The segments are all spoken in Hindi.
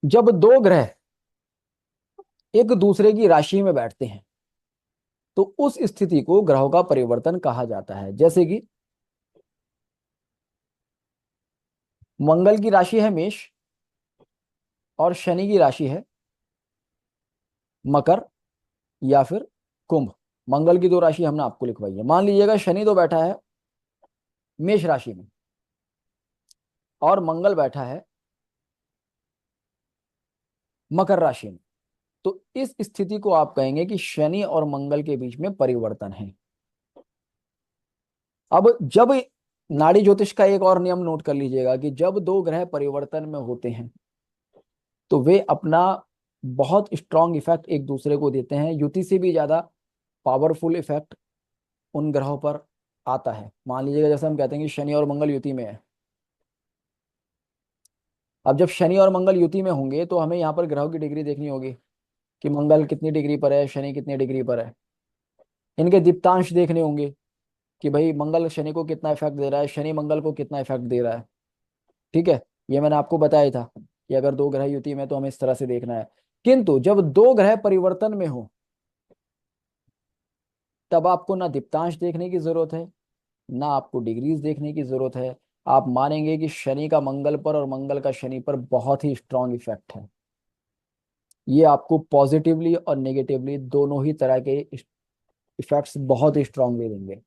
जब दो ग्रह एक दूसरे की राशि में बैठते हैं तो उस स्थिति को ग्रहों का परिवर्तन कहा जाता है। जैसे कि मंगल की राशि है मेष और शनि की राशि है मकर या फिर कुंभ। मंगल की दो राशि हमने आपको लिखवाई है। मान लीजिएगा शनि तो बैठा है मेष राशि में और मंगल बैठा है मकर राशि में। तो इस स्थिति को आप कहेंगे कि शनि और मंगल के बीच में परिवर्तन है। अब जब नाड़ी ज्योतिष का एक और नियम नोट कर लीजिएगा कि जब दो ग्रह परिवर्तन में होते हैं तो वे अपना बहुत स्ट्रांग इफेक्ट एक दूसरे को देते हैं। युति से भी ज्यादा पावरफुल इफेक्ट उन ग्रहों पर आता है। मान लीजिएगा जैसे हम कहते हैं कि शनि और मंगल युति में है। अब जब शनि और मंगल युति में होंगे तो हमें यहाँ पर ग्रहों की डिग्री देखनी होगी कि मंगल कितनी डिग्री पर है, शनि कितनी डिग्री पर है। इनके दीप्तांश देखने होंगे कि भाई मंगल शनि को कितना इफेक्ट दे रहा है, शनि मंगल को कितना इफेक्ट दे रहा है। ठीक है, ये मैंने आपको बताया था कि अगर दो ग्रह युति में तो हमें इस तरह से देखना है। किंतु जब दो ग्रह परिवर्तन में हो तब आपको ना दीप्तांश देखने की जरूरत है ना आपको डिग्रीज देखने की जरूरत है। आप मानेंगे कि शनि का मंगल पर और मंगल का शनि पर बहुत ही स्ट्रांग इफेक्ट है। ये आपको पॉजिटिवली और नेगेटिवली दोनों ही तरह के इफेक्ट्स बहुत ही स्ट्रांगली देंगे।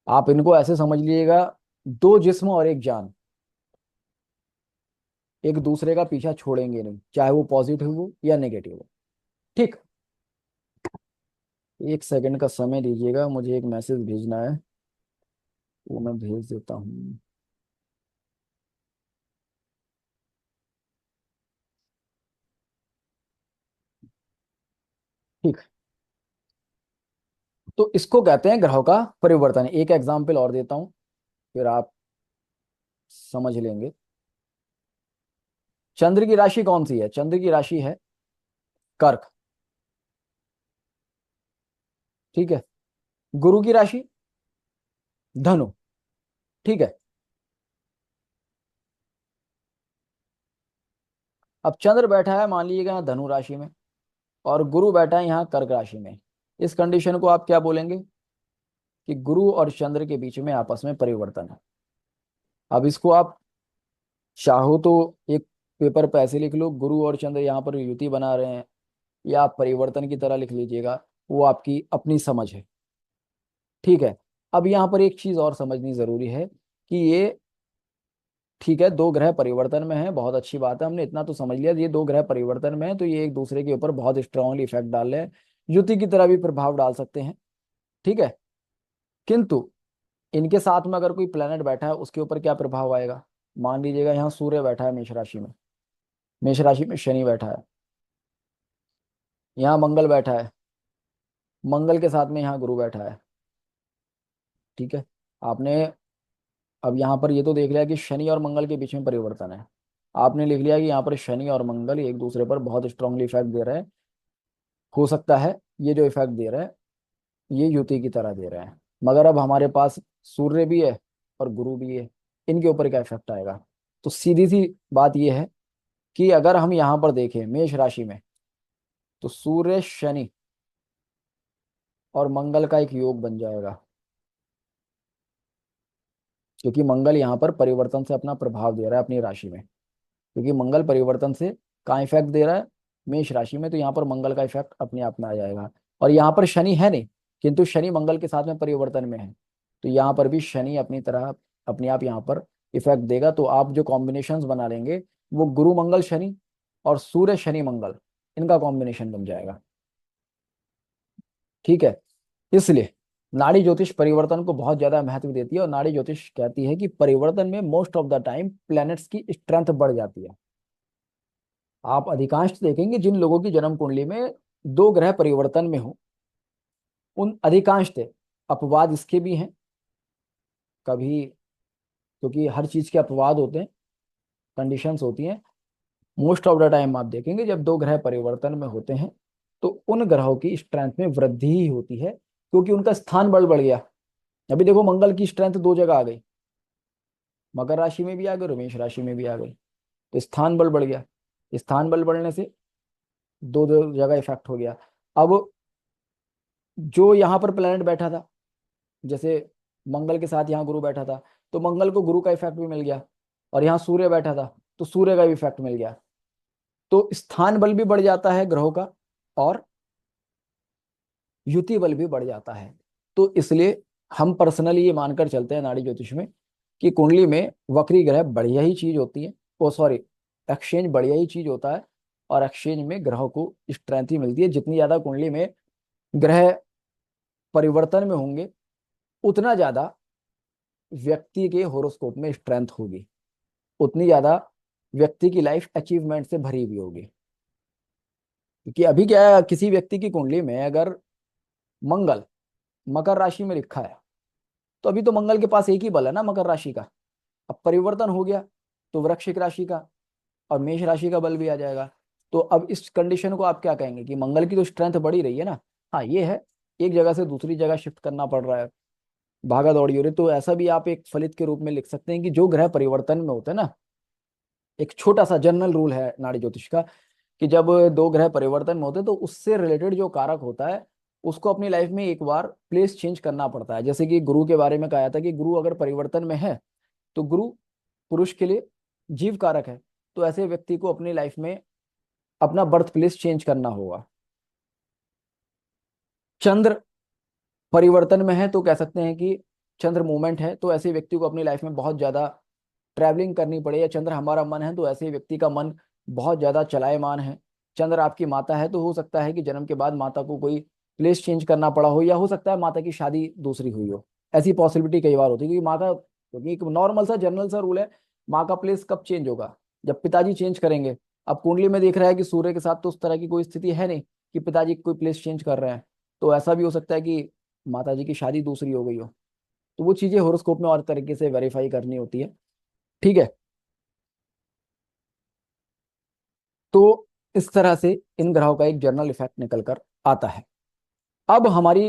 आप इनको ऐसे समझ लीजिएगा, दो जिस्म और एक जान एक दूसरे का पीछा छोड़ेंगे नहीं, चाहे वो पॉजिटिव हो या नेगेटिव हो। ठीक, एक सेकंड का समय दीजिएगा, मुझे एक मैसेज भेजना है, वो मैं भेज देता हूँ। ठीक, तो इसको कहते हैं ग्रहों का परिवर्तन। एक एग्जाम्पल और देता हूँ फिर आप समझ लेंगे। चंद्र की राशि कौन सी है? चंद्र की राशि है कर्क। ठीक है, गुरु की राशि धनु। ठीक है, अब चंद्र बैठा है मान लीजिएगा यहाँ धनु राशि में और गुरु बैठा है यहाँ कर्क राशि में। इस कंडीशन को आप क्या बोलेंगे कि गुरु और चंद्र के बीच में आपस में परिवर्तन है। अब इसको आप चाहो तो एक पेपर पे ऐसे लिख लो, गुरु और चंद्र यहाँ पर युति बना रहे हैं, या आप परिवर्तन की तरह लिख लीजिएगा, वो आपकी अपनी समझ है। ठीक है, अब यहाँ पर एक चीज और समझनी जरूरी है कि ये ठीक है दो ग्रह परिवर्तन में है, बहुत अच्छी बात है, हमने इतना तो समझ लिया। ये दो ग्रह परिवर्तन में है तो ये एक दूसरे के ऊपर बहुत स्ट्रांगली इफेक्ट डाल रहे हैं, युति की तरह भी प्रभाव डाल सकते हैं। ठीक है, किंतु इनके साथ में अगर कोई प्लेनेट बैठा है उसके ऊपर क्या प्रभाव आएगा? मान लीजिएगा यहाँ सूर्य बैठा है मेष राशि में, मेष राशि में शनि बैठा है, यहाँ मंगल बैठा है, मंगल के साथ में यहाँ गुरु बैठा है। ठीक है, आपने अब यहाँ पर ये तो देख लिया कि शनि और मंगल के बीच में परिवर्तन है। आपने लिख लिया कि यहाँ पर शनि और मंगल एक दूसरे पर बहुत स्ट्रांगली इफेक्ट दे रहे हैं। हो सकता है ये जो इफेक्ट दे रहे हैं ये युति की तरह दे रहे हैं, मगर अब हमारे पास सूर्य भी है और गुरु भी है, इनके ऊपर क्या इफेक्ट आएगा? तो सीधी सी बात यह है कि अगर हम यहाँ पर देखें मेष राशि में तो सूर्य शनि और मंगल का एक योग बन जाएगा, क्योंकि मंगल यहाँ पर परिवर्तन से अपना प्रभाव दे रहा है अपनी राशि में। क्योंकि मंगल परिवर्तन से कहाँ इफेक्ट दे रहा है? मेष राशि में, तो यहाँ पर मंगल का इफेक्ट अपने आप में आ जाएगा। और यहाँ पर शनि है नहीं, किंतु शनि मंगल के साथ में परिवर्तन में है, तो यहाँ पर भी शनि अपनी तरह अपने आप यहाँ पर इफेक्ट देगा। तो आप जो कॉम्बिनेशंस बना लेंगे वो गुरु मंगल शनि और सूर्य शनि मंगल, इनका कॉम्बिनेशन बन जाएगा। ठीक है, इसलिए नाड़ी ज्योतिष परिवर्तन को बहुत ज्यादा महत्व देती है और नाड़ी ज्योतिष कहती है कि परिवर्तन में most of the time planets की स्ट्रेंथ बढ़ जाती है। आप अधिकांश देखेंगे जिन लोगों की जन्म कुंडली में दो ग्रह परिवर्तन में हो, उन अधिकांश थे। अपवाद इसके भी हैं कभी, क्योंकि हर चीज के अपवाद होते हैं, कंडीशंस होती हैं। मोस्ट ऑफ द टाइम आप देखेंगे जब दो ग्रह परिवर्तन में होते हैं तो उन ग्रहों की स्ट्रेंथ में वृद्धि ही होती है, क्योंकि उनका स्थान बल बढ़ गया। अभी देखो मंगल की स्ट्रेंथ दो जगह आ गई, मकर राशि में भी आ गई और मेष राशि में भी आ गई, तो स्थान बल बढ़ गया। स्थान बल बढ़ने से दो दो जगह इफेक्ट हो गया। अब जो यहाँ पर प्लेनेट बैठा था, जैसे मंगल के साथ यहाँ गुरु बैठा था, तो मंगल को गुरु का इफेक्ट भी मिल गया, और यहाँ सूर्य बैठा था तो सूर्य का भी इफेक्ट मिल गया। तो स्थान बल भी बढ़ जाता है ग्रहों का, और युति बल भी बढ़ जाता है। तो इसलिए हम पर्सनली ये मानकर चलते हैं नाड़ी ज्योतिष में कि कुंडली में वक्री ग्रह बढ़िया ही चीज होती है, ओ सॉरी, एक्सचेंज बढ़िया ही चीज होता है। और एक्सचेंज में ग्रहों को स्ट्रेंथ ही मिलती है। जितनी ज्यादा कुंडली में ग्रह परिवर्तन में होंगे, उतना ज्यादा व्यक्ति के होरोस्कोप में स्ट्रेंथ होगी, उतनी ज्यादा व्यक्ति की लाइफ अचीवमेंट से भरी हुई होगी। क्योंकि अभी क्या है, किसी व्यक्ति की कुंडली में अगर मंगल मकर राशि में लिखा है, तो अभी तो मंगल के पास एक ही बल है ना मकर राशि का। अब परिवर्तन हो गया तो वृश्चिक राशि का और मेष राशि का बल भी आ जाएगा। तो अब इस कंडीशन को आप क्या कहेंगे कि मंगल की तो स्ट्रेंथ बढ़ी रही है ना। हाँ ये है, एक जगह से दूसरी जगह शिफ्ट करना पड़ रहा है, भागा दौड़ी हो रही। तो ऐसा भी आप एक फलित के रूप में लिख सकते हैं कि जो ग्रह परिवर्तन में होते हैं ना, एक छोटा सा जनरल रूल है नाड़ी ज्योतिष का, कि जब दो ग्रह परिवर्तन में होते हैं तो उससे रिलेटेड जो कारक होता है उसको अपनी लाइफ में एक बार प्लेस चेंज करना पड़ता है। जैसे कि गुरु के बारे में कहा था कि गुरु अगर परिवर्तन में है तो गुरु पुरुष के लिए जीव कारक है, तो ऐसे व्यक्ति को अपनी लाइफ में अपना बर्थ प्लेस चेंज करना होगा। चंद्र परिवर्तन में है तो कह सकते हैं कि चंद्र मूवमेंट है, तो ऐसे व्यक्ति को अपनी लाइफ में बहुत ज्यादा ट्रैवलिंग करनी पड़े। या चंद्र हमारा मन है तो ऐसे व्यक्ति का मन बहुत ज्यादा चलायमान है। चंद्र आपकी माता है तो हो सकता है कि जन्म के बाद माता को कोई प्लेस चेंज करना पड़ा हो, या हो सकता है माता की शादी दूसरी हुई हो। ऐसी पॉसिबिलिटी कई बार होती है, क्योंकि माँ का, क्योंकि एक नॉर्मल सा जनरल सा रूल है, माँ का प्लेस कब चेंज होगा, जब पिताजी चेंज करेंगे। अब कुंडली में देख रहा है कि सूर्य के साथ तो उस तरह की कोई स्थिति है नहीं कि पिताजी कोई प्लेस चेंज कर रहे हैं, तो ऐसा भी हो सकता है कि माता जी की शादी दूसरी हो गई हो। तो वो चीजें हॉरोस्कोप में और तरीके से वेरीफाई करनी होती है। ठीक है। तो इस तरह से इन ग्रहों का एक जनरल इफेक्ट निकल कर आता है। अब हमारी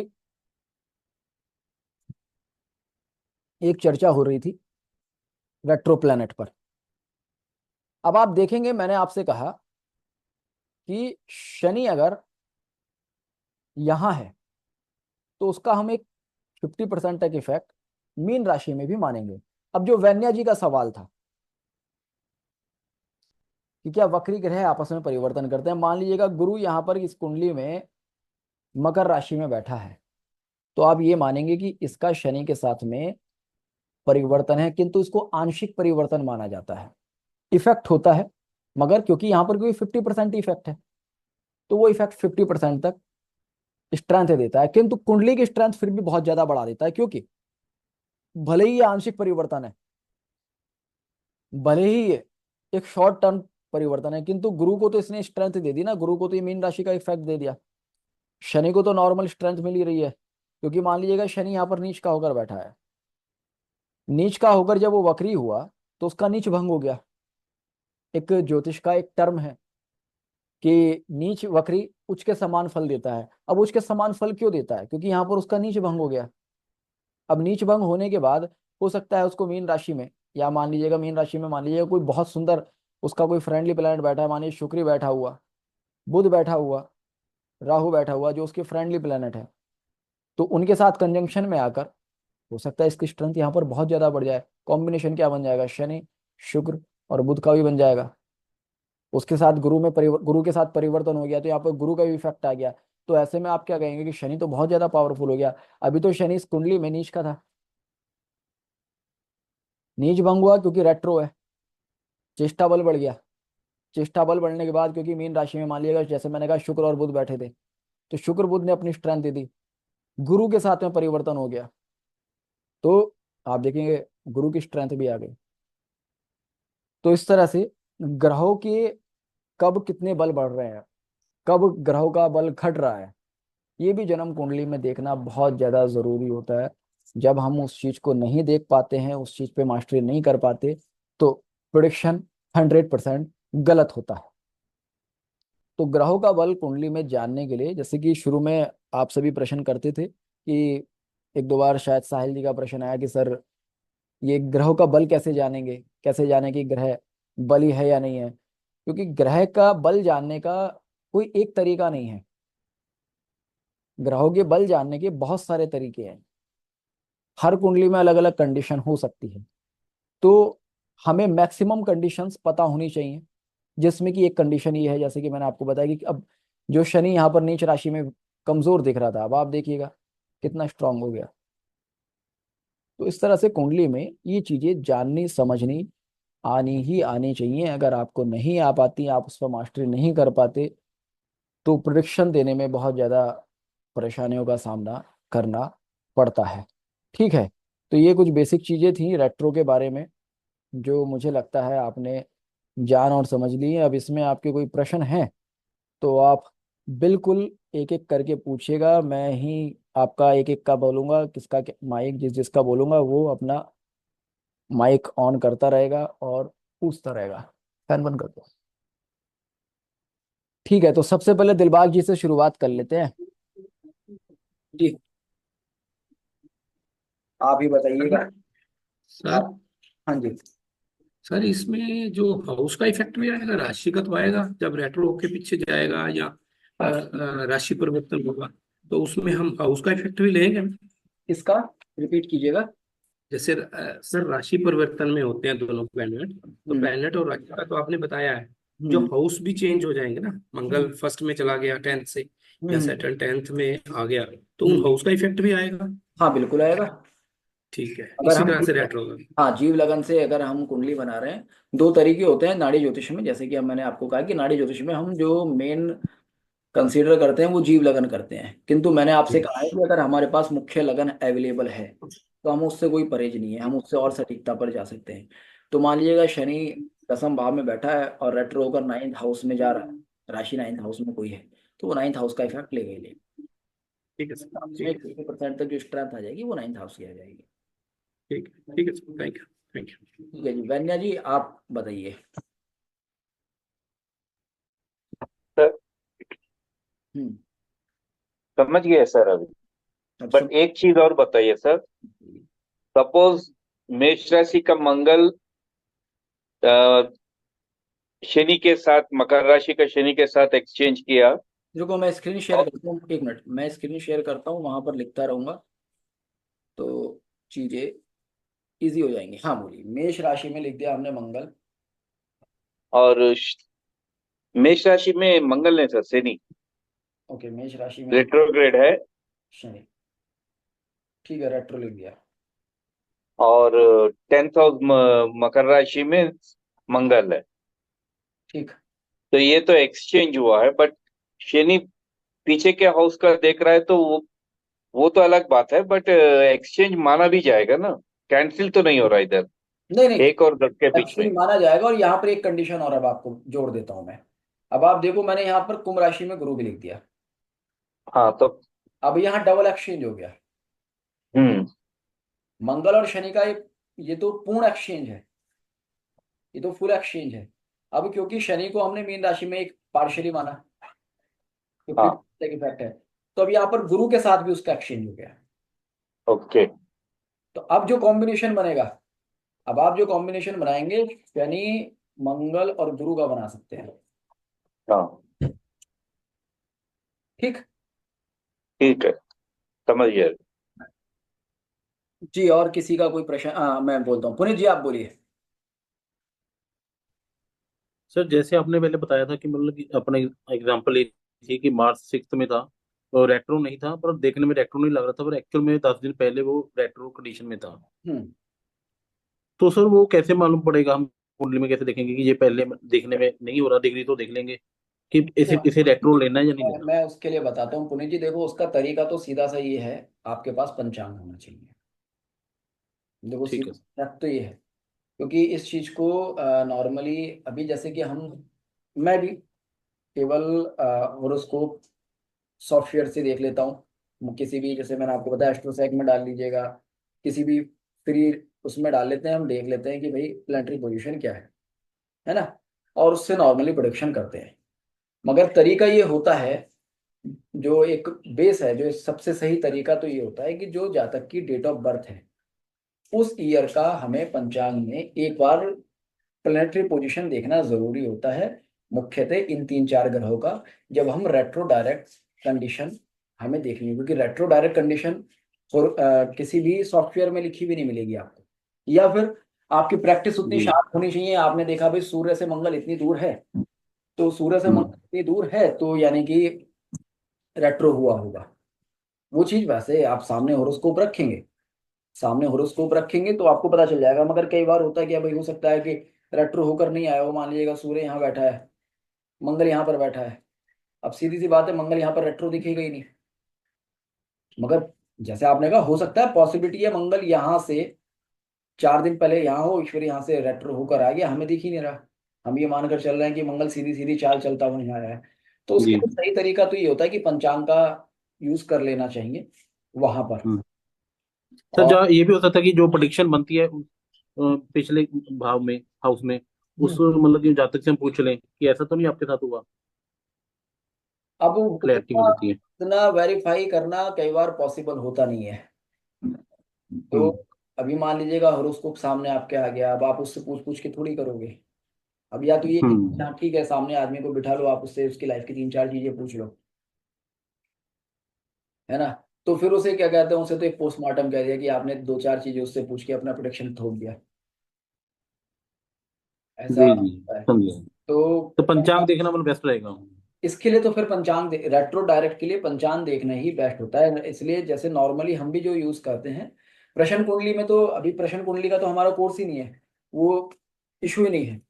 एक चर्चा हो रही थी रेट्रो प्लैनेट पर। अब आप देखेंगे, मैंने आपसे कहा कि शनि अगर यहां है तो उसका हम एक 50% तक इफेक्ट मीन राशि में भी मानेंगे। अब जो वैन्या जी का सवाल था कि क्या वक्री ग्रह आपस में परिवर्तन करते हैं, मान लीजिएगा गुरु यहां पर इस कुंडली में मकर राशि में बैठा है, तो आप ये मानेंगे कि इसका शनि के साथ में परिवर्तन है, किंतु इसको आंशिक परिवर्तन माना जाता है। इफेक्ट होता है, मगर क्योंकि यहाँ पर कोई 50% इफेक्ट है, तो वो इफेक्ट 50% तक स्ट्रेंथ देता है, किंतु कुंडली की स्ट्रेंथ फिर भी बहुत ज्यादा बढ़ा देता है। क्योंकि भले ही ये आंशिक परिवर्तन है, भले ही ये एक शॉर्ट टर्म परिवर्तन है, किंतु गुरु को तो इसने स्ट्रेंथ दे दी ना, गुरु को तो ये मीन राशि का इफेक्ट दे दिया। शनि को तो नॉर्मल स्ट्रेंथ मिल ही रही है, क्योंकि मान लीजिएगा शनि यहाँ पर नीच का होकर बैठा है। नीच का होकर जब वो वक्री हुआ तो उसका नीच भंग हो गया। एक ज्योतिष का एक टर्म है कि नीच वक्री उच्च के समान फल देता है। अब उच्च के समान फल क्यों देता है, क्योंकि यहाँ पर उसका नीच भंग हो गया। अब नीच भंग होने के बाद हो सकता है उसको मीन राशि में, या मान लीजिएगा मीन राशि में मान लीजिएगा कोई बहुत सुंदर उसका कोई फ्रेंडली प्लैनेट बैठा है, मानिए शुक्र बैठा हुआ, बुध बैठा हुआ, राहु बैठा हुआ, जो उसके फ्रेंडली प्लैनेट है, तो उनके साथ कंजंक्शन में आकर हो सकता है इसकी स्ट्रेंथ यहाँ पर बहुत ज्यादा बढ़ जाए। कॉम्बिनेशन क्या बन जाएगा, शनि शुक्र और बुध का भी बन जाएगा। उसके साथ गुरु में गुरु के साथ परिवर्तन हो गया तो यहाँ पर गुरु का भी इफेक्ट आ गया। तो ऐसे में आप क्या कहेंगे कि शनि तो बहुत ज्यादा पावरफुल हो गया। अभी तो शनि इस कुंडली में नीच का था, नीच भंग हुआ क्योंकि रेट्रो है, चेष्टा बल बढ़ गया। चेष्टा बल बढ़ने के बाद क्योंकि मीन राशि में मान लिएगा जैसे मैंने कहा शुक्र और बुध बैठे थे, तो शुक्र बुध ने अपनी स्ट्रेंथ दे दी, गुरु के साथ में परिवर्तन हो गया, तो आप देखेंगे गुरु की स्ट्रेंथ भी आ गई। तो इस तरह से ग्रहों के कब कितने बल बढ़ रहे हैं, कब ग्रहों का बल घट रहा है, ये भी जन्म कुंडली में देखना बहुत ज्यादा जरूरी होता है। जब हम उस चीज को नहीं देख पाते हैं, उस चीज पे मास्टरी नहीं कर पाते, तो प्रिडिक्शन 100% गलत होता है। तो ग्रहों का बल कुंडली में जानने के लिए, जैसे कि शुरू में आप सभी प्रश्न करते थे कि एक दो बार शायद साहिल जी का प्रश्न आया कि सर ये ग्रहों का बल कैसे जानेंगे, कैसे जाने कि ग्रह बली है या नहीं है। क्योंकि ग्रह का बल जानने का कोई एक तरीका नहीं है। ग्रहों के बल जानने के बहुत सारे तरीके हैं। हर कुंडली में अलग अलग कंडीशन हो सकती है। तो हमें मैक्सिमम कंडीशंस पता होनी चाहिए, जिसमें कि एक कंडीशन ये है, जैसे कि मैंने आपको बताया कि अब जो शनि यहाँ पर नीच राशि में कमजोर दिख रहा था, अब आप देखिएगा कितना स्ट्रांग हो गया। तो इस तरह से कुंडली में ये चीजें जाननी समझनी आनी ही आनी चाहिए। अगर आपको नहीं आ पाती, आप उस पर मास्टरी नहीं कर पाते, तो प्रिडिक्शन देने में बहुत ज़्यादा परेशानियों का सामना करना पड़ता है। ठीक है, तो ये कुछ बेसिक चीज़ें थी रेट्रो के बारे में, जो मुझे लगता है आपने जान और समझ ली है। अब इसमें आपके कोई प्रश्न हैं तो आप बिल्कुल एक एक करके पूछिएगा। मैं ही आपका एक एक का बोलूँगा, किसका माइक जिस जिसका बोलूँगा वो अपना माइक ऑन करता रहेगा और पूछता रहेगा। फैन बंद कर दो। ठीक है, तो सबसे पहले दिलबाग जी से शुरुआत कर लेते हैं। जी, आप ही बताइएगा। सर आप। हाँ जी। सर इसमें जो हाउस का इफेक्ट भी आएगा, राशि का तो आएगा जब रेट्रो होके पीछे जाएगा या राशि परिवर्तन होगा, तो उसमें हम हाउस का इफेक्ट भी लेंगे। इसका रिपीट कीजिएगा। जैसे सर राशि परिवर्तन में होते हैं दोनों प्लैनेट, तो हम्म। प्लैनेट और राशि का तो आपने बताया है। जो हम्म। हाउस भी चेंज हो जाएंगे ना, मंगल हम्म। फर्स्ट में चला गया 10th से, या हम्म। सैटर्न 10th में आ गया, तो उन हम्म। हाउस का इफेक्ट भी आएगा। हाँ बिल्कुल आएगा। ठीक है, अगर इसी हम तरह से रेट्रो होगा। हाँ, जीव लगन से अगर हम कुंडली बना रहे हैं, दो तरीके होते हैं नाड़ी ज्योतिष में। जैसे कि अब मैंने आपको कहा कि नाड़ी ज्योतिष में हम जो मेन कंसीडर करते हैं वो जीव लगन करते हैं, किंतु मैंने आपसे ठीक कहा है कि अगर हमारे पास मुख्य लगन अवेलेबल है तो हम उससे कोई परहेज नहीं है, हम उससे और सटीकता पर जा सकते हैं। तो मान लीजिएगा शनि 10वें भाव में बैठा है और रेट्रो होकर 9th हाउस में जा रहा है, राशि 9th हाउस में कोई है, तो वो 9th हाउस का इफेक्ट लेगा ही लेगा। ठीक है सर, उसमें ठीक है, 50% तक जो स्ट्रेंथ आ जाएगी वो 9th हाउस की आ जाएगी। ठीक है sir, thank you, thank you. ठीक है जी, वैन्या जी आप बताइए। सर हम्म। समझ गए सर अभी। अब बट एक चीज और बताइए सर। सपोज मेष राशि का मंगल अ, शनि के साथ, मकर राशि का शनि के साथ एक्सचेंज किया। रुको, मैं स्क्रीन शेयर और करता हूँ, एक मिनट मैं स्क्रीन शेयर करता हूँ, वहां पर लिखता रहूंगा तो चीजें इजी हो जाएंगी। हाँ बोलिए, मेष राशि में लिख दिया हमने मंगल। और मेष राशि में मंगल ने सर शनि ओके, मेष राशि में लिख रेट्रोग्रेड है। शनि। ठीक है, रेट्रो लिख दिया। और 10th हाउस मकर राशि में मंगल है। ठीक। तो ये तो एक्सचेंज हुआ है, बट शनि पीछे के हाउस का देख रहा है, तो वो तो अलग बात है, बट एक्सचेंज माना भी जाएगा ना। कैंसिल तो नहीं हो रहा इधर, नहीं नहीं, 1 और 10 के बीच में। एक्सचेंज माना जाएगा। और यहाँ पर एक कंडीशन और अब आपको जोड़ देता हूँ मैं। अब आप देखो, मैंने यहाँ पर कुंभ राशि में गुरु भी लिख दिया। हाँ तो अब यहाँ डबल एक्सचेंज हो गया। हम्म। मंगल और शनि का ये तो पूर्ण एक्सचेंज है, ये तो फुल एक्सचेंज है। अब क्योंकि शनि को हमने मीन राशि में एक पार्शियली माना, 50 हाँ। इफेक्ट है, तो अब यहाँ पर गुरु के साथ भी उसका एक्सचेंज हो गया। ओके। तो अब जो कॉम्बिनेशन बनेगा, अब आप जो कॉम्बिनेशन बनाएंगे, शनि मंगल और गुरु का बना सकते हैं। हाँ ठीक। ठीक है, समझ गया। जी, और किसी का कोई प्रश्न? मैं बोलता हूँ, पुनीत जी आप बोलिए। सर जैसे आपने पहले बताया था कि मतलब कि अपने एग्जांपल ये थी कि मार्च 6 में था और रेट्रो नहीं था, पर देखने में रेट्रो नहीं लग रहा था, पर एक्चुअल में 10 दिन पहले वो रेट्रो कंडीशन में था। हम्म। तो सर वो कैसे मालूम पड़ेगा, हम कुंडली में कैसे देखेंगे कि ये पहले देखने में नहीं हो रहा, डिग्री तो देख लेंगे कि इसे इसे रेट्रो लेना है या नहीं लेना। मैं उसके लिए बताता हूँ पुनीत जी। देखो, उसका तरीका तो सीधा सा ये है, आपके पास पंचांग होना चाहिए। देखो, ठीक है। सीधा तो ये है, क्योंकि इस चीज को नॉर्मली अभी जैसे कि हम, मैं भी केवल होरोस्कोप सॉफ्टवेयर से देख लेता हूँ। किसी भी, जैसे मैंने आपको बताया, एस्ट्रोसेक में डाल लीजिएगा, किसी भी फ्री उसमें डाल लेते हैं, हम देख लेते हैं कि भाई प्लानिटरी पोजीशन क्या है ना, और उससे नॉर्मली प्रोडिक्शन करते हैं। मगर तरीका ये होता है, जो एक बेस है, जो सबसे सही तरीका तो ये होता है कि जो जातक की डेट ऑफ बर्थ है उस ईयर का हमें पंचांग में एक बार प्लेनेटरी पोजीशन देखना जरूरी होता है। मुख्यतः इन 3-4 ग्रहों का, जब हम रेट्रो डायरेक्ट कंडीशन हमें देखनी है, क्योंकि रेट्रो डायरेक्ट कंडीशन किसी भी सॉफ्टवेयर में लिखी भी नहीं मिलेगी आपको, या फिर आपकी प्रैक्टिस उतनी जी शार्प होनी चाहिए। आपने देखा भाई सूर्य से मंगल इतनी दूर है, तो सूर्य से हम्म मंगल इतनी दूर है तो यानी कि रेट्रो हुआ होगा। वो चीज वैसे आप सामने होरोस्कोप रखेंगे, सामने होरोस्कोप रखेंगे तो आपको पता चल जाएगा। मगर कई बार होता है कि भाई हो सकता है कि रेट्रो होकर नहीं आया हो, मान लीजिएगा सूर्य यहाँ बैठा है, मंगल यहाँ पर बैठा है, अब सीधी सी बात है मंगल यहाँ पर रेट्रो दिखेगा ही नहीं। मगर जैसे आपने कहा हो सकता है, पॉसिबिलिटी है मंगल यहाँ से 4 दिन पहले यहाँ हो, ईश्वर यहाँ से रेट्रो होकर आ गया, हमें दिख ही नहीं रहा, हम ये मानकर चल रहे हैं कि मंगल सीधी सीधी चाल चलता हुआ नहीं आ रहा है। तो उसके जी लिए सही तरीका तो ये होता है कि पंचांग का यूज कर लेना चाहिए वहां पर। हम्म। सर और जहाँ ये भी हो सकता है कि जो प्रोडिक्शन बनती है पिछले भाव में, हाउस में, उस मतलब कि जातक से हम पूछ लें कि ऐसा तो नहीं आपके साथ हुआ, अब क्लैरिटी हो उतना जाती है। उतना वेरीफाई करना कई बार पॉसिबल होता नहीं है। तो हम्म अभी मान लीजिएगा हॉरोस्कोप सामने आपके आ गया, अब आप उससे पूछ पूछ के थोड़ी करोगे। अब या तो ये कि हम्म हाँ ठीक है, सामने आदमी को बिठा लो, आप उससे उसकी लाइफ की 3-4 चीजें पूछ लो, है ना। तो फिर उसे क्या कहते हैं, उसे तो एक पोस्टमार्टम कह दिया कि आपने 2-4 चीजें उससे पूछ के अपना प्रोडिक्शन थोप दिया, ऐसा जी जी होता है। समझिए। तो तो पंचांग देखना मतलब बेस्ट रहेगा। इसके लिए तो फिर रेट्रो डायरेक्ट के लिए पंचांग देखना ही बेस्ट होता है। इसलिए जैसे नॉर्मली हम भी जो यूज करते हैं प्रश्न कुंडली में, तो अभी प्रश्न कुंडली का तो हमारा कोर्स ही नहीं है, वो इशू ही नहीं है।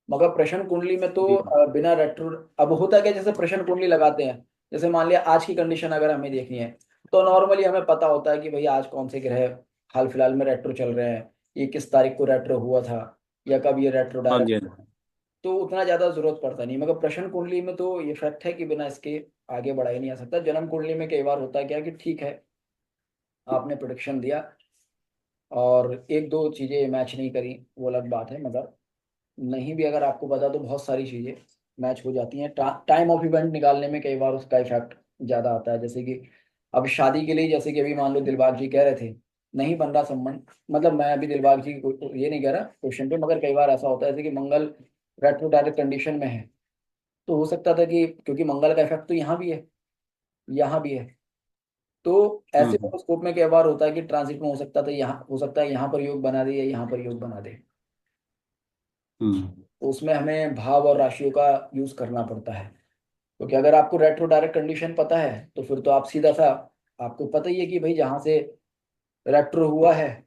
मगर प्रश्न कुंडली में तो जी बिना रेट्रो, अब होता क्या, जैसे प्रश्न कुंडली लगाते हैं, जैसे मान लिया आज की कंडीशन अगर हमें देखनी है, तो नॉर्मली हमें पता होता है कि भाई आज कौन से ग्रह हाल फिलहाल में रेट्रो चल रहे हैं, ये किस तारीख को रेट्रो हुआ था, या कब ये रेट्रो हाँ डायरेक्ट। जी हाँ जी। तो उतना ज्यादा जरूरत पड़ता नहीं। मगर प्रश्न कुंडली में तो ये फैक्ट है कि बिना इसके आगे बढ़ा ही नहीं आ सकता। जन्म कुंडली में कई बार होता है क्या कि ठीक है, आपने प्रोडिक्शन दिया और एक दो चीजें मैच नहीं करी, वो अलग बात है। मगर नहीं भी अगर आपको पता तो बहुत सारी चीजें मैच हो जाती हैं। टाइम ऑफ इवेंट निकालने में कई बार उसका इफेक्ट ज्यादा आता है। जैसे कि अब शादी के लिए, जैसे कि अभी मान लो दिलबाग जी कह रहे थे नहीं बन रहा संबंध, मतलब मैं अभी दिलबाग जी को ये नहीं कह रहा क्वेश्चन पे, मगर कई बार ऐसा होता है जैसे कि मंगल रेट्रो डायरेक्ट कंडीशन में है, तो हो सकता था कि क्योंकि मंगल का इफेक्ट तो यहाँ भी है, यहाँ भी है, तो ऐसे हम्म स्कोप में कई बार होता है कि ट्रांजिट में हो सकता था, यहाँ हो सकता है यहाँ पर योग बना दे या यहाँ पर योग बना दे। हम्म तो उसमें हमें भाव और राशियों का यूज करना पड़ता है। क्योंकि अगर आपको रेट्रो डायरेक्ट कंडीशन पता है तो फिर तो आप सीधा सा, आपको पता ही है कि भाई जहाँ से रेट्रो हुआ है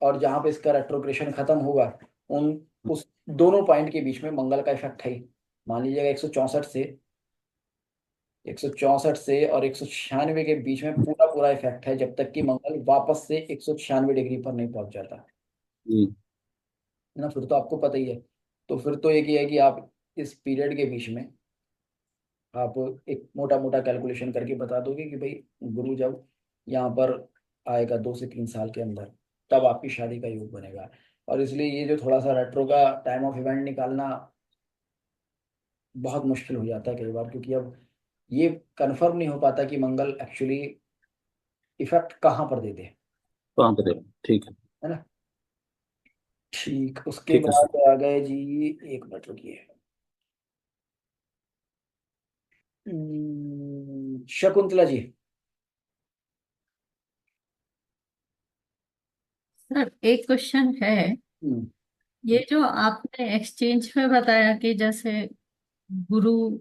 और जहाँ पे इसका रेट्रोग्रेशन खत्म होगा, उन उस दोनों पॉइंट के बीच में मंगल का इफेक्ट है ही। मान लीजिएगा 164 से और 196 के बीच में पूरा पूरा इफेक्ट है, जब तक कि मंगल वापस से 196 डिग्री पर नहीं पहुंच जाता, जी है ना। फिर तो आपको पता ही है। तो फिर तो एक ही है कि आप इस पीरियड के बीच में आप एक मोटा मोटा कैलकुलेशन करके बता दोगे कि भाई गुरु जब यहाँ पर आएगा 2 से 3 साल के अंदर, तब आपकी शादी का योग बनेगा। और इसलिए ये जो थोड़ा सा रेट्रो का टाइम ऑफ इवेंट निकालना बहुत मुश्किल हो जाता है कई बार, क्योंकि अब ये कंफर्म नहीं हो पाता कि मंगल एक्चुअली इफेक्ट कहाँ पर दे दे, कहाँ पे देगा, ठीक है। है ना। ठीक, उसके ठीक है सर। बाद आ गए जी, 1 मिनट रुकिए। शकुंतला जी। सर एक क्वेश्चन है। हम्म, ये जो आपने एक्सचेंज में बताया कि जैसे गुरु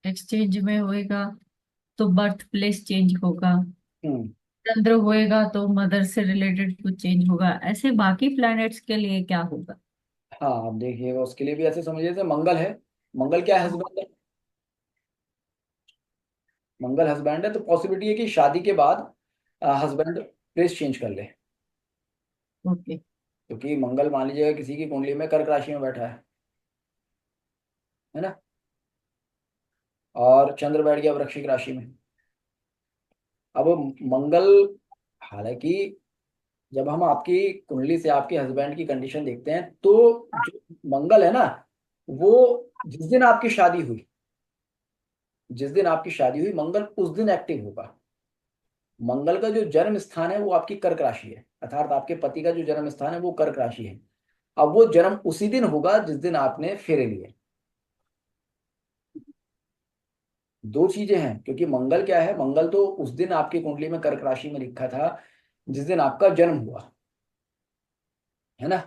एक्सचेंज में होएगा तो बर्थ प्लेस चेंज होगा, हम्म। चंद्र होएगा तो मदर से रिलेटेड कुछ चेंज होगा, ऐसे बाकी प्लैनेट्स के लिए क्या होगा? हाँ आप देखिएगा, उसके लिए भी ऐसे समझिए जैसे मंगल है, मंगल क्या है, हस्बैंड है। मंगल हस्बैंड है तो पॉसिबिलिटी है कि शादी के बाद हस्बैंड प्लेस चेंज कर ले। ओके। क्योंकि मंगल मान लीजिएगा किसी की कुंडली में कर्क राशि में बैठा है ना, और चंद्र बैठ गया वृश्चिक राशि में। अब मंगल, हालांकि जब हम आपकी कुंडली से आपके हस्बैंड की कंडीशन देखते हैं, तो जो मंगल है ना, वो जिस दिन आपकी शादी हुई, जिस दिन आपकी शादी हुई मंगल उस दिन एक्टिव होगा। मंगल का जो जन्म स्थान है वो आपकी कर्क राशि है, अर्थात आपके पति का जो जन्म स्थान है वो कर्क राशि है। अब वो जन्म उसी दिन होगा जिस दिन आपने फेरे लिए, दो चीजें हैं, क्योंकि मंगल क्या है, मंगल तो उस दिन आपकी कुंडली में कर्क राशि में लिखा था जिस दिन आपका जन्म हुआ, है ना।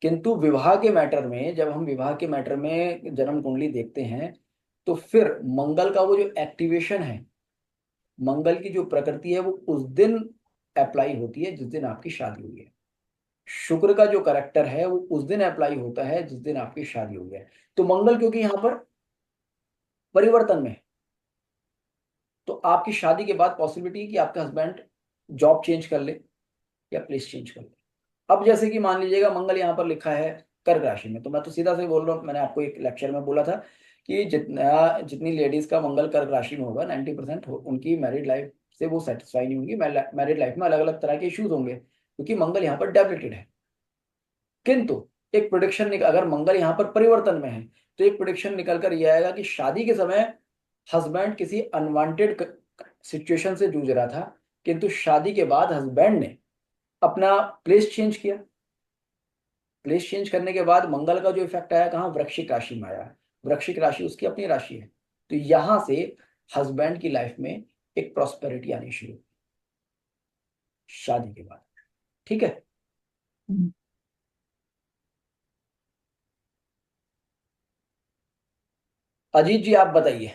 किंतु विवाह के मैटर में, जब हम विवाह के मैटर में जन्म कुंडली देखते हैं, तो फिर मंगल का वो जो एक्टिवेशन है, मंगल की जो प्रकृति है, वो उस दिन अप्लाई होती है जिस दिन आपकी शादी हुई है। शुक्र का जो करेक्टर है वो उस दिन अप्लाई होता है जिस दिन आपकी शादी हुई है। तो मंगल क्योंकि यहाँ पर परिवर्तन में है, तो आपकी शादी के बाद पॉसिबिलिटी है कि आपका हस्बैंड जॉब चेंज कर ले या प्लेस चेंज कर ले। अब जैसे कि मान लीजिएगा मंगल यहाँ पर लिखा है कर्क राशि में, तो मैं तो सीधा से बोल रहा हूँ, मैंने आपको एक लेक्चर में बोला था कि जितनी लेडीज का मंगल कर्क राशि में होगा 90% उनकी मैरिड लाइफ से वो सेटिस्फाई नहीं होंगी। मैरिड लाइफ में अलग अलग तरह के इश्यूज होंगे, क्योंकि मंगल यहाँ पर डेबिलिटेड है। किंतु एक प्रोडिक्शन अगर मंगल यहाँ पर परिवर्तन में है, तो एक प्रोडिक्शन निकल कर यह आएगा कि शादी के समय हस्बैंड किसी अनवांटेड सिचुएशन से जूझ रहा था, किंतु शादी के बाद हस्बैंड ने अपना प्लेस चेंज किया। प्लेस चेंज करने के बाद मंगल का जो इफेक्ट आया कहाँ, वृश्चिक राशि में आया। वृश्चिक राशि उसकी अपनी राशि है, तो यहां से हस्बैंड की लाइफ में एक प्रॉस्पेरिटी आनी शुरू हुई शादी के बाद। ठीक है। हम्म। अजीत जी आप बताइए।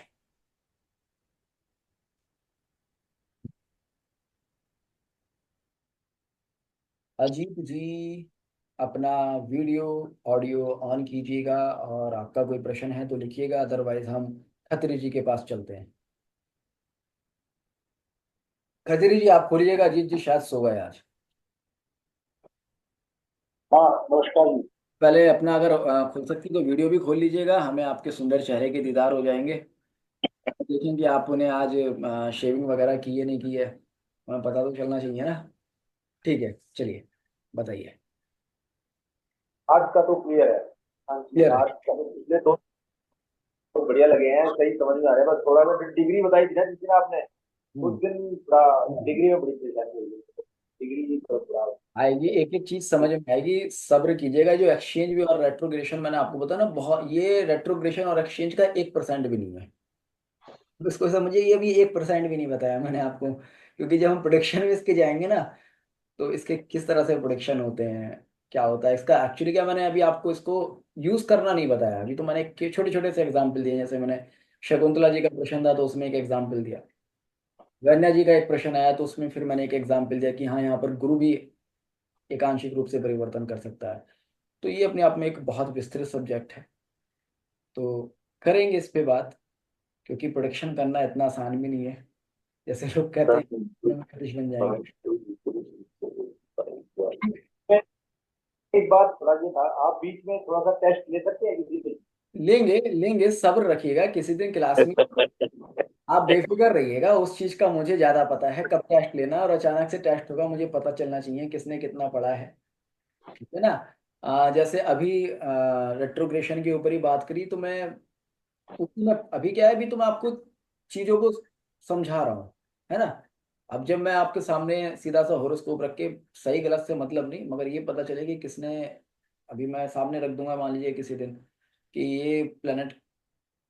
अजीत जी अपना वीडियो ऑडियो ऑन कीजिएगा, और आपका कोई प्रश्न है तो लिखिएगा, अदरवाइज हम खत्री जी के पास चलते हैं। खत्री जी आप खोलिएगा, अजीत जी शायद सो गए आज। हाँ नमस्कार जी। पहले अपना अगर खुल सकती तो वीडियो भी खोल लीजिएगा, हमें आपके सुंदर चेहरे के दीदार हो जाएंगे। देखेंगे आपने आज शेविंग वगैरह की है नहीं की है, हमें पता तो चलना चाहिए ना। ठीक है, चलिए बताइए। आज का तो क्लियर है। हाँ जी, क्लियर है। आज का तो पिछले दो तो बढ़िया लगे हैं, सही समझ में आ रहा है। बस थोड़ा सा डिग्री बताई थी ना जिस दिन आपने, उस हम्म। दिन थोड़ा डिग्री में बड़ी परेशानी हुई है। डिग्री थोड़ा आएगी, एक एक चीज समझ में आएगी, सब्र कीजिएगा। जो एक्सचेंज भी और रेट्रोग्रेशन मैंने आपको बताया ना, बहुत, ये रेट्रोग्रेशन और एक्सचेंज का 1% भी नहीं है। तो इसको समझिए, ये भी 1% भी नहीं बताया मैंने आपको, क्योंकि जब हम प्रोडिक्शन में इसके जाएंगे ना, तो इसके किस तरह से प्रोडिक्शन होते हैं, क्या होता है इसका एक्चुअली क्या, मैंने अभी आपको इसको यूज करना नहीं बताया। अभी तो मैंने छोटे छोटे से एग्जाम्पल दिए, जैसे मैंने शकुंतला जी का प्रश्न था तो उसमें एक एग्जाम्पल दिया, वन्या जी का एक प्रश्न आया तो उसमें फिर मैंने एक एग्जाम्पल दिया कि हाँ यहाँ पर गुरु भी एकांशिक रूप से परिवर्तन कर सकता है। तो ये अपने आप में एक बहुत विस्तृत सब्जेक्ट है, तो करेंगे इस पे बात, क्योंकि प्रोडिक्शन करना इतना आसान भी नहीं है जैसे लोग कहते हैं ज्योतिष बन जाएंगे। एक बात थोड़ा ये था, आप बीच में थोड़ा सा टेस्ट ले सकते हैं किसी से? लेंगे लेंगे, सब्र रखिएगा, किसी दिन क्लास में आप बेफिक्र रहिएगा। उस चीज का मुझे ज्यादा पता है कब टेस्ट लेना है, और अचानक से टेस्ट होगा, मुझे पता चलना चाहिए किसने कितना पढ़ा है। ठीक है ना। जैसे अभी रेट्रोग्रेशन के ऊपर ही बात करी, तो मैं उसमें अभी क्या है, अभी तो मैं आपको चीजों को समझा रहा हूँ, है ना। अब जब मैं आपके सामने सीधा सा होरोस्कोप रख के, सही गलत से मतलब नहीं, मगर ये पता चले कि किसने, अभी मैं सामने रख दूंगा मान लीजिए किसी दिन कि ये प्लेनेट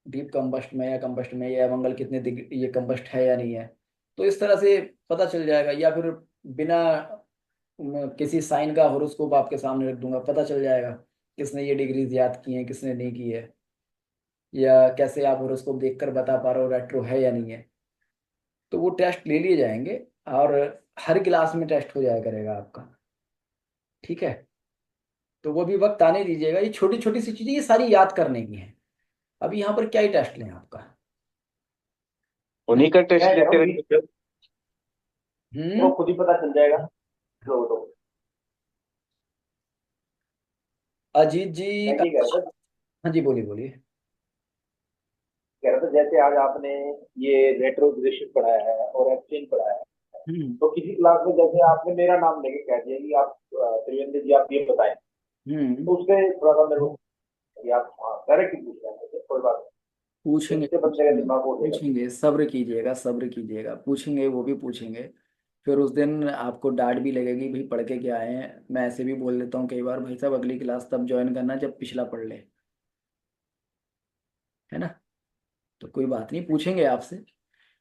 डीप कंबस्ट में या कंबस्ट में, या मंगल कितने ये कंबस्ट है या नहीं है, तो इस तरह से पता चल जाएगा। या फिर बिना किसी साइन का होरोस्कोप आपके सामने रख दूंगा, पता चल जाएगा किसने ये डिग्रीज याद की हैं किसने नहीं की है, या कैसे आप होरोस्कोप देखकर बता पा रहे हो रेट्रो है या नहीं है। तो वो टेस्ट ले लिए जाएंगे, और हर क्लास में टेस्ट हो जाया करेगा आपका। ठीक है, तो वो भी वक्त आने दीजिएगा। ये छोटी छोटी सी चीजें ये सारी याद करने की हैं। अभी यहाँ पर क्या ही टेस्ट लें आपका। उन्हीं का टेस्ट मैं कह लेते रहा हूँ रहते हैं। वो हम्म। खुद ही पता चल जाएगा। तो अजीत जी मैं ये कह रहा था, हाँ जी, बोलिए बोलिए। जैसे आज आपने ये रेट्रोग्रेशन पढ़ाया है और एक्सचेंज पढ़ाया है, हम्म। तो किसी क्लास में जैसे आपने मेरा नाम लेके कह दिया कि आप त्रिवेंद्र जी आप ये बताएं, हम्म। तो उससे थोड़ा सा मेरे को कि आप हाँ डायरेक्ट ही पूछ रहे हैं, कोई बात नहीं, पूछेंगे इससे बंदे का पूछेंगे दिमाग हो जाएगा। पूछेंगे, सब्र कीजिएगा सब्र कीजिएगा, पूछेंगे, वो भी पूछेंगे। फिर उस दिन आपको डांट भी लगेगी, भाई पढ़ के क्या आए हैं। मैं ऐसे भी बोल देता हूँ कई बार, भाई साहब अगली क्लास तब ज्वाइन करना जब पिछला पढ़ ले, है ना। तो कोई बात नहीं, पूछेंगे आपसे।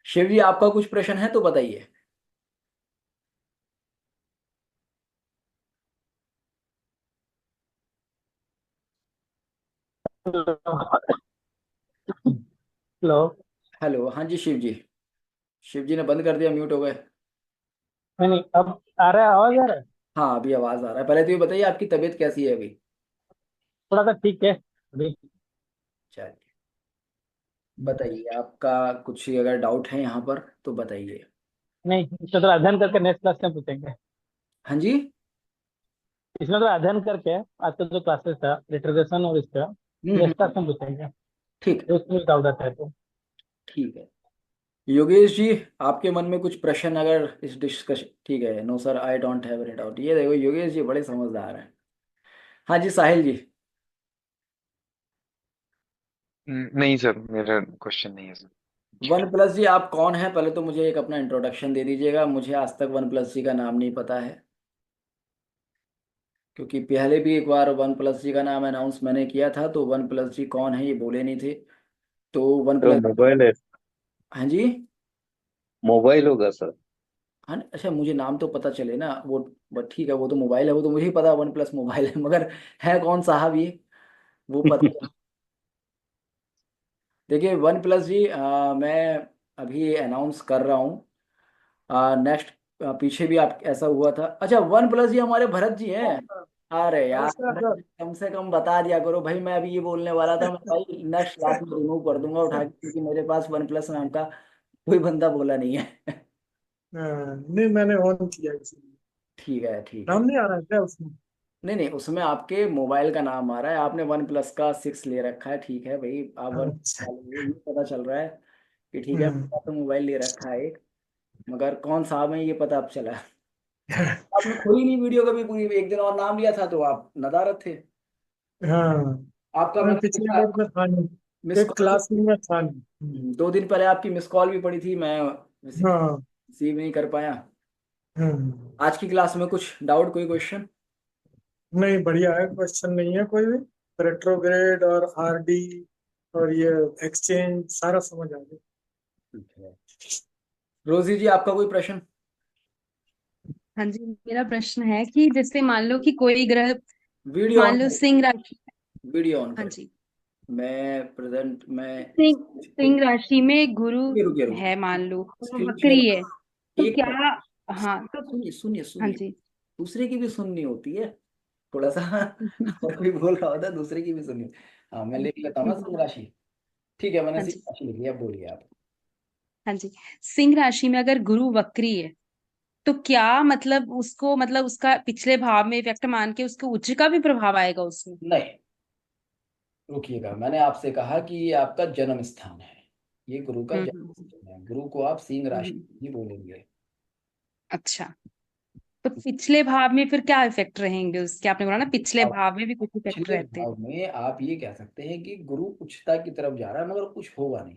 शिव जी, आपका कुछ प्रश्न है तो बताइए। हेलो। हेलो, हाँ जी शिव जी। शिव जी ने बंद कर दिया, म्यूट हो गए। नहीं नहीं, अब आ रहा है, आवाज आ रहा है। हाँ, अभी आवाज आ रहा है। पहले तो ये बताइए, आपकी तबीयत कैसी है अभी? थोड़ा सा ठीक है अभी। चलिए, बताइए आपका कुछ अगर डाउट है यहाँ पर तो बताइए। नहीं, इसमें थोड़ा अध्ययन करके नेक्स्ट क्लास में पूछेंगे। हाँ जी। इसमें थोड़ा अध्ययन करके आज का जो क्लासेस था लिटरेचर और इसका हम्म। नेक्स्ट क्लास में पूछेंगे, ठीक है। जो उसमें डाउट आता है तो। ठीक है। योगेश जी, आपके मन में कुछ प्रश्न अगर इस डिस्कशन, ठीक है। No sir, I don't have any doubt. ये देखो, योगेश जी बड़े समझदार हैं। हाँ जी साहिल जी। नहीं सर, मेरा क्वेश्चन नहीं है सर। वन प्लस जी, आप कौन हैं? पहले तो मुझे एक अपना इंट्रोडक्शन दे दीजिएगा। मुझे आज तक वन प्लस जी का नाम नहीं पता है, क्योंकि पहले भी एक बार वन प्लस जी का नाम अनाउंस मैंने किया था, तो वन प्लस जी कौन है ये बोले नहीं थे। तो वन तो प्लस। मोबाइल है, हाँ जी। मोबाइल होगा सर। हाँ, अच्छा, मुझे नाम तो पता चले ना वो। बट ठीक है, वो तो मोबाइल है, वो तो मुझे ही पता वन प्लस मोबाइल है, मगर है कौन साहब ये, वो पता। देखिए वन प्लस जी, मैं अभी अनाउंस कर रहा हूँ नेक्स्ट। पीछे भी आप ऐसा हुआ था। अच्छा, वन प्लस जी हमारे भरत जी हैं। अरे यार, नमस्कार भरत सर। जी, कम से कम बता दिया करो भाई। मैं अभी ये बोलने वाला था, मैं भाई नेक्स्ट क्लास में रिमूव कर दूंगा उठा के, क्योंकि मेरे पास वन प्लस नाम का कोई बंदा बोला नहीं है। नहीं, मैंने ऑन किया इसलिए। ठीक है, ठीक है। नाम नहीं आ रहा है क्या उसमें? नहीं नहीं, उसमें आपके मोबाइल का नाम आ रहा है। आपने वन प्लस का 6 ले रखा है, ठीक है भाई। आप वन अच्छा। ये पता चल रहा है कि ठीक है, हम्म। आपने मोबाइल ले रखा है एक, मगर कौन साहब है ये पता अब चला। आपने खोली नहीं वीडियो कभी पूरी, एक दिन और नाम लिया था तो आप नदारत थे। हाँ, आपका मैं मैंने पिछले देखा बार में था नहीं, मिस एक कॉल। क्लास में मैं था नहीं। 2 दिन पहले आपकी मिस कॉल भी पड़ी थी, मैं हाँ। रिसीव नहीं कर पाया। हम्म। आज की क्लास में कुछ डाउट, कोई क्वेश्चन? नहीं, बढ़िया है, क्वेश्चन नहीं है कोई भी। रेट्रोग्रेड और आरडी और ये एक्सचेंज सारा समझ आ गया। ठीक है। रोजी जी, आपका कोई प्रश्न? हाँ जी, मेरा प्रश्न है कि जैसे मान लो कि कोई ग्रह, वीडियो ऑन मान लो करें, सिंह राशि। वीडियो ऑन हाँ करें। जी। मैं प्रेजेंट में सिंह सिंह राशि में गुरु रुकिए रुकिए रुकिए, है, मान लो और स्क्रीन शेयर। वक्री है, तो एक क्या? मिनट, हाँ तो। सुनिए सुनिए हाँ सुनिए। जी। दूसरे की भी सुननी होती है थोड़ा सा। और कोई बोल रहा होता है, दूसरे की भी सुनिए। हाँ, मैं लिख लेता हूँ ना सिंह राशि। ठीक है, मैंने हाँ सिंह जी। राशि लिख लिया, बोलिए आप। हाँ जी। सिंह राशि में अगर गुरु वक्री है, तो क्या मतलब उसको, मतलब उसका पिछले भाव में इफेक्ट मान के उसके उच्च का भी प्रभाव आएगा उसमें? नहीं, रुकिएगा, मैंने आपसे कहा कि ये आपका जन्म स्थान है। ये गुरु का जन्म हम्म। स्थान है, गुरु को आप सिंह राशि हम्म। ही बोलेंगे। अच्छा, तो पिछले भाव में फिर क्या इफेक्ट रहेंगे उसके? आपने बोला ना पिछले अब भाव में भी कुछ इफेक्ट पिछले रहते हैं। भाव में आप ये कह सकते हैं कि गुरु उच्चता की तरफ जा रहा है, मगर कुछ होगा नहीं,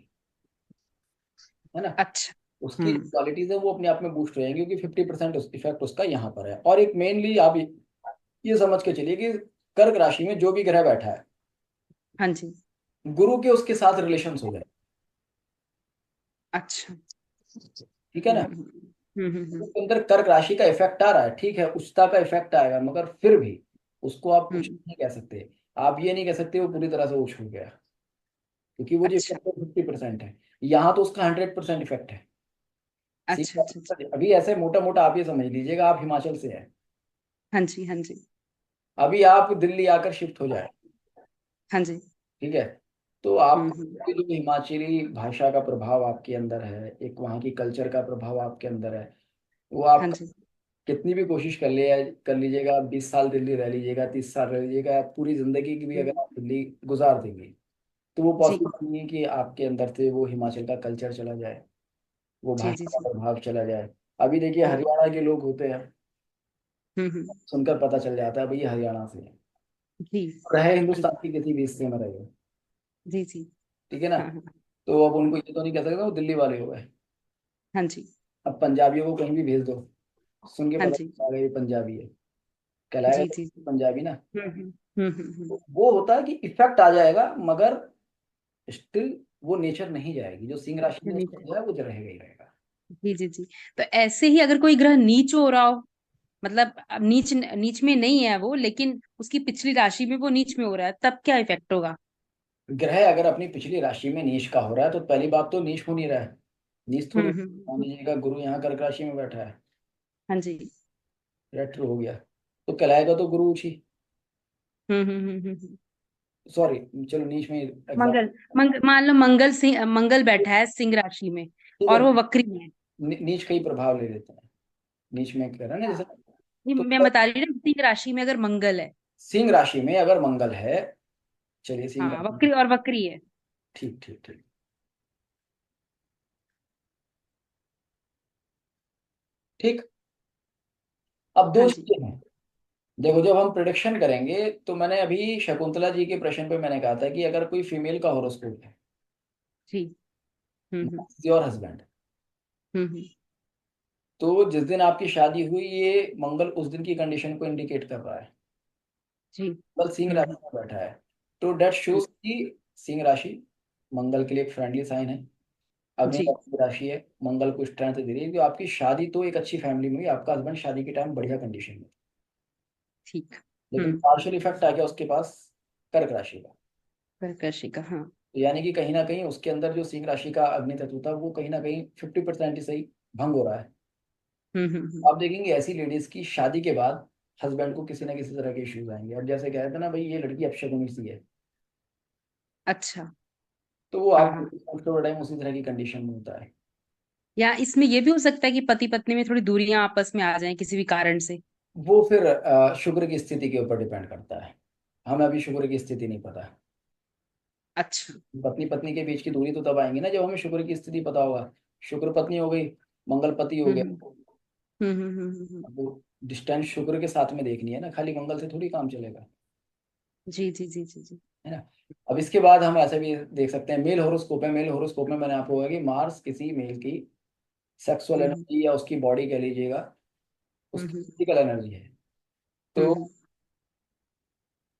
है ना। अच्छा। उसकी हम्म। क्वालिटीज है वो अपने आप में बूस्ट हो जाएंगी, क्योंकि 50% इफेक्ट उसका यहाँ पर है। और एक मेनली आप ये समझ के चलिए कि कर्क राशि में जो भी ग्रह बैठा है, हाँ जी। गुरु के उसके साथ रिलेशन हो जाए। अच्छा। ठीक है ना। हम्म। उसके अंदर कर्क राशि का इफेक्ट आ रहा है, ठीक है, उच्चता का इफेक्ट आएगा, मगर फिर भी उसको आप कुछ हम्म। नहीं कह सकते। आप ये नहीं कह सकते वो पूरी तरह से उच्च हो गया, क्योंकि वो जो अच्छा। इफेक्ट 50% है, यहाँ तो उसका 100% इफेक्ट है। अच्छा अच्छा अच्छा। सीधा अभी ऐसे मोटा मोटा आप ये समझ लीजिएगा, आप हिमाचल से हैं, हाँ जी। हाँ जी। अभी आप दिल्ली आकर शिफ्ट हो जाए, हाँ जी। ठीक है, तो आप हम्म। जो हिमाचली भाषा का प्रभाव आपके अंदर है, एक वहाँ की कल्चर का प्रभाव आपके अंदर है, वो हाँ आप जी। कितनी भी कोशिश कर लीजिएगा, 20 साल दिल्ली रह लीजिएगा, 30 साल रह लीजिएगा, आप पूरी जिंदगी की भी अगर आप दिल्ली गुजार देंगे, तो वो जी पॉसिबल नहीं है कि आपके अंदर से वो हिमाचल का कल्चर चला जाए, वो जी जी भाषा का जी। प्रभाव चला जाए। अभी देखिए, हम्म। हरियाणा के लोग होते हैं, हम्म। सुनकर पता चल जाता है भाई ये हरियाणा से है, जी। रहे हाँ जी। हिंदुस्तान की किसी भी हिस्से में रहे, जी जी। ठीक है ना। हाँ हाँ। तो अब उनको ये तो नहीं कह सकते वो दिल्ली वाले हो गए। हाँ जी। अब पंजाबियों को कहीं भी भेज दो, सुन के हाँ पता जी। चल जाएगा ये पंजाबी है, कहलाएगा जी तो जी जी। पंजाबी ना। हम्म। तो वो होता है कि इफेक्ट आ जाएगा, मगर स्टिल वो नेचर नहीं जाएगी, जो सिंह राशि में नहीं उसका जो है वो जो रहेगा ही रहेगा। जी जी जी। तो ऐसे ही अगर कोई ग्रह नीच हो रहा हो, मतलब अब नीच नीच में नहीं है वो, लेकिन उसकी पिछली राशि में वो नीच में हो रहा है, तब क्या इफेक्ट होगा? ग्रह अगर अपनी पिछली राशि में नीच का हो रहा है तो पहली बात तो नीच हो नहीं रहा है, नीच थोड़ी, मान हम्म। लीजिएगा गुरु यहाँ कर्क राशि में बैठा है, हाँ जी। रेट्रो हो गया, तो कहलाएगा तो गुरु उची, हम्म। सॉरी चलो नीच में एग्जाम, मान लो मंगल बैठा है सिंह राशि में ठीक है, और वो वक्री है। नीच का ही प्रभाव ले लेते हैं, नीच में कह रहा है ना जैसे। हाँ, ये तो मैं बता रही हूँ ना, सिंह राशि में अगर मंगल है। सिंह राशि में अगर मंगल है, चलिए सिंह हाँ, राशि, वक्री है। ठीक ठीक ठीक, ठीक। अब हाँ दो जी चीजें हैं, देखो जब हम प्रिडिक्शन करेंगे तो मैंने अभी शकुंतला जी के प्रश्न पे मैंने कहा था कि अगर कोई फीमेल का हॉरोस्कोप है, जी। हम्म। योर हस्बैंड, हम्म। तो जिस दिन आपकी शादी हुई ये मंगल उस दिन की कंडीशन को इंडिकेट कर रहा है, जी। मंगल सिंह राशि में बैठा है, तो डेट शोज कि सिंह राशि मंगल के लिए एक फ्रेंडली साइन है, अग्नि जी। की राशि है, मंगल को स्ट्रेंथ दे रही है कि आपकी शादी तो एक अच्छी फैमिली में हुई, आपका हस्बैंड शादी के टाइम बढ़िया कंडीशन में, ठीक। लेकिन पार्शियल इफेक्ट आ गया उसके पास कर्क राशि का, कर्कशी का, हाँ। तो यानी कि कहीं ना कहीं उसके अंदर जो सिंह राशि का अग्नि तत्व था वो कहीं ना कहीं 50% ही सही भंग हो रहा है। आप देखेंगे ऐसी लेडीज की शादी के बाद हस्बैंड को किसी ना किसी तरह के इश्यूज आएंगे, अब जैसे कहते हैं ना भाई ये लड़की अपशगुनी सी है, अच्छा। तो वो हाँ आप हाँ। टाइम उसी तरह की कंडीशन में होता है। या इसमें ये भी हो सकता है कि पति पत्नी में थोड़ी दूरियां आपस में आ जाएं किसी भी कारण से? वो फिर शुक्र की स्थिति के ऊपर डिपेंड करता है, हमें अभी शुक्र की स्थिति नहीं पता, अच्छा। पत्नी पत्नी के बीच की दूरी तो तब आएंगी ना जब हमें शुक्र की स्थिति पता होगा, शुक्र पत्नी हो गई, मंगल पति हो गया, हम्म हम्म। अब वो डिस्टेंस शुक्र के साथ में देखनी है ना, खाली मंगल से थोड़ी काम चलेगा, जी जी जी जी जी। है ना। अब इसके बाद हम ऐसे भी देख सकते हैं मेल होरोस्कोप है, मेल होरोस्कोप में मैंने आपको कहा कि मार्स किसी मेल की सेक्सुअल हम्म एनर्जी या उसकी बॉडी कह लीजिएगा, उसकी हम्म फिजिकल एनर्जी है, तो हम्म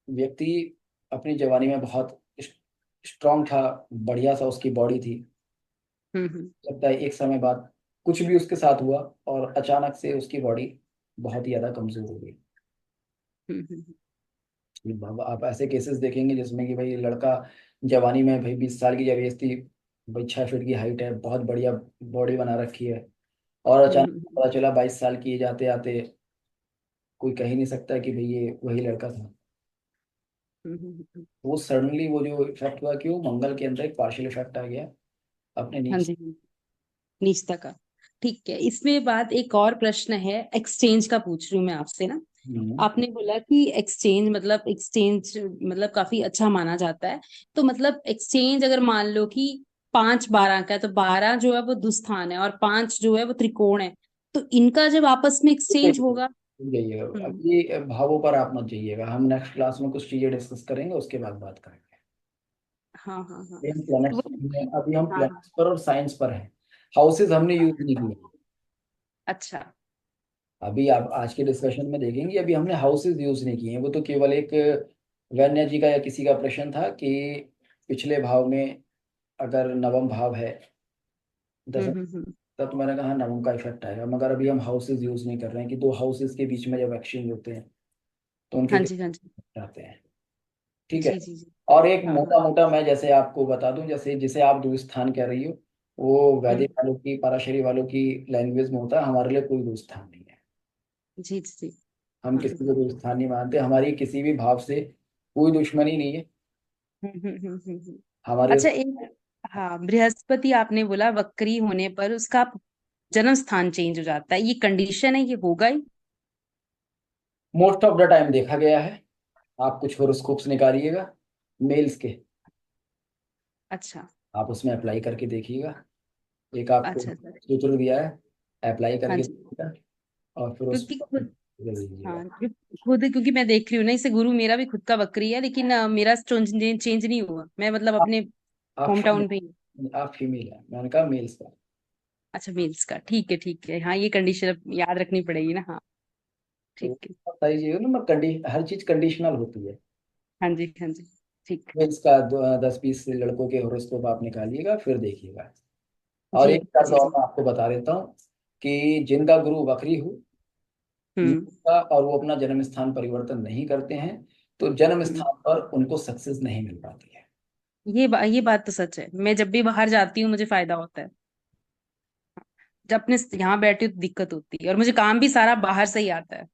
व्यक्ति अपनी जवानी में बहुत स्ट्रांग था, बढ़िया सा उसकी बॉडी थी, हम्म लगता है एक समय बाद कुछ भी उसके साथ हुआ और अचानक से उसकी बॉडी बहुत ही ज्यादा कमजोर हो गई। हम्म। अब आप ऐसे केसेस देखेंगे जिसमें कि भाई लड़का जवानी में भाई 20 साल की जब एज थी, भाई 6 फीट की हाइट है, बहुत बढ़िया बॉडी बना रखी है, और अचानक हम्म पता चला 22 साल की एज आते आते कोई कह ही नहीं सकता कि भाई ये वही लड़का था। हम्म। वो सडनली वो जो इफेक्ट हुआ कि वो मंगल के अंदर एक पार्शियल इफेक्ट आ गया अपने हाँ नीच। जी। नीचता का। ठीक है, इसमें बाद एक और प्रश्न है, एक्सचेंज का पूछ रही हूँ मैं आपसे ना। हम्म। आपने बोला कि एक्सचेंज मतलब काफी अच्छा माना जाता है। तो मतलब एक्सचेंज अगर मान लो कि 5 12 का है, तो 12 जो है वो दुस्थान है और 5 जो है वो त्रिकोण है। तो इनका जब आपस में एक्सचेंज होगा। जाइएगा, अब हम्म। ये भावों पर आप मत जाइएगा, हम नेक्स्ट क्लास में कुछ चीजें डिस्कस करेंगे उसके बाद बात करेंगे। हाँ हाँ हाँ। अभी हम तो प्लैनेट्स वो में, अभी हम हाँ हाँ। प्लैनेट्स पर और साइंस पर हैं, हाउसेज हमने यूज नहीं किए, अच्छा। अभी आप आज के डिस्कशन में देखेंगे अभी हमने हाउसेज यूज नहीं किए हैं, वो तो केवल एक वैन्या जी का या किसी का प्रश्न था कि पिछले भाव में अगर नवम भाव है, दसम, हम्म। तब तो मैंने कहा हाँ, नवम का इफेक्ट आएगा, मगर अभी हम हाउसेज यूज नहीं कर रहे हैं कि दो हाउसेज के बीच में जब एक्सचेंज होते हैं तो उनके हाँ जी हाँ जी। आते हैं, ठीक है। जी जी जी। और एक हाँ हाँ। मोटा मोटा मैं जैसे आपको बता दूं, जैसे जिसे आप दूरस्थान कह रही हो वो हम्म। वैदिक वालों की पराशरी वालों की लैंग्वेज में होता है, हमारे लिए कोई दूरस्थान नहीं है, जी जी जी। हम हाँ। किसी को दूरस्थान नहीं मानते, हमारी किसी भी भाव से कोई दुश्मनी नहीं है हम्म। हमारे। अच्छा, एक, हाँ, बृहस्पति आपने बोला वक्री होने पर उसका जन्म स्थान चेंज हो जाता है, ये कंडीशन है, ये होगा ही? मोस्ट ऑफ द टाइम देखा गया है, आप कुछ होरोस्कोप्स निकालिएगा मेल्स के, अच्छा आप उसमें अप्लाई करके देखिएगा, एक आपको अच्छा अच्छा। सूत्र दिया है, अप्लाई हाँ करके जी। देखिएगा और फिर उस क्योंकि खुद, दे दीजिएगा। हाँ, खुद क्योंकि मैं देख रही हूँ ना, इसे गुरु मेरा भी खुद का वक्री है, लेकिन मेरा चेंज नहीं हुआ, मैं मतलब आप अपने आप होम टाउन पे ही हूँ। आप फीमेल है, मैंने कहा मेल्स का। अच्छा, मेल्स का, ठीक है ठीक है, हाँ, ये कंडीशन अब याद रखनी पड़ेगी ना, हाँ। तो ठीक है। बहुत सारी चीजें ना, हर चीज कंडीशनल होती है। हाँ जी हाँ जी। ठीक। इसका 10-20 लड़कों के हॉरोस्कोप आप निकालिएगा, फिर देखिएगा। और जी एक शर्त जी और जी। मैं आपको बता देता हूँ कि जिनका गुरु वक्री हो हम्म और वो अपना जन्म स्थान परिवर्तन नहीं करते हैं, तो जन्म हम्म। स्थान पर उनको सक्सेस नहीं मिल पाती है। ये बात तो सच है, मैं जब भी बाहर जाती हूँ मुझे फायदा होता है। जब अपने यहाँ बैठी हूँ तो दिक्कत होती है, और मुझे काम भी सारा बाहर से ही आता है।